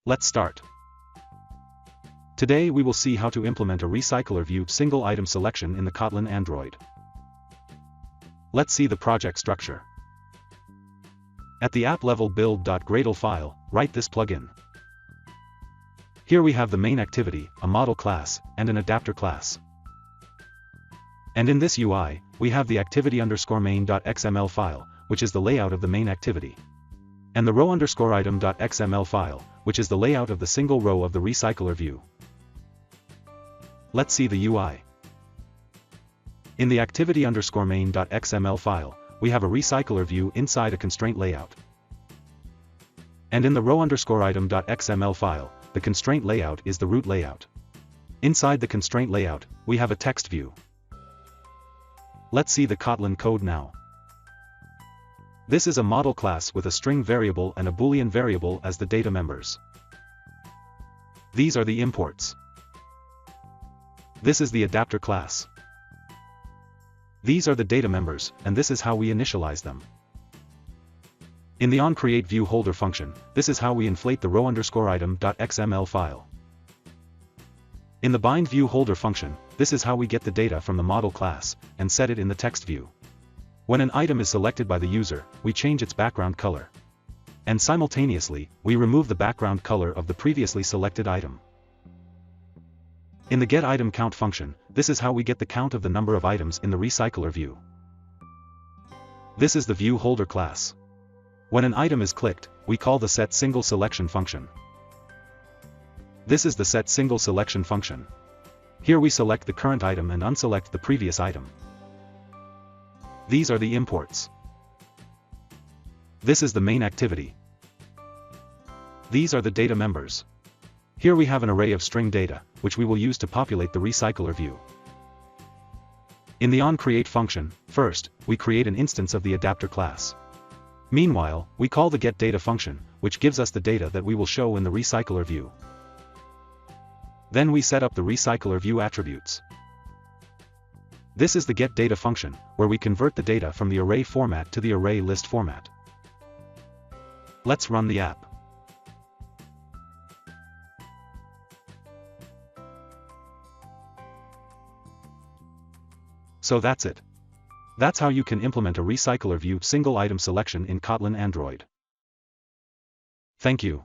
Let's start. Today we will see how to implement a recycler view single item selection in the Kotlin Android. Let's see the project structure. At the app level build.gradle file, write this plugin. Here we have the main activity, a model class, and an adapter class. And in this UI, we have the activity_main.xml file, which is the layout of the main activity. And the row_item.xml file, which is the layout of the single row of the recycler view. Let's see the UI. In the activity_main.xml file, we have a recycler view inside a constraint layout. And in the row_item.xml file, the constraint layout is the root layout. Inside the constraint layout, we have a text view. Let's see the Kotlin code now. This is a model class with a string variable and a boolean variable as the data members. These are the imports. This is the adapter class. These are the data members, and this is how we initialize them. In the onCreateView holder function, this is how we inflate the row_item.xml file. In the bindView holder function, this is how we get the data from the model class, and set it in the text view. When an item is selected by the user, we change its background color. And simultaneously, we remove the background color of the previously selected item. In the getItemCount function, this is how we get the count of the number of items in the recycler view. This is the view holder class. When an item is clicked, we call the setSingleSelection function. This is the setSingleSelection function. Here we select the current item and unselect the previous item. These are the imports. This is the main activity. These are the data members. Here we have an array of string data, which we will use to populate the recycler view. In the onCreate function, first, we create an instance of the adapter class. Meanwhile, we call the getData function, which gives us the data that we will show in the recycler view. Then we set up the recycler view attributes. This is the getData function, where we convert the data from the array format to the array list format. Let's run the app. So that's it. That's how you can implement a recycler view single item selection in Kotlin Android. Thank you.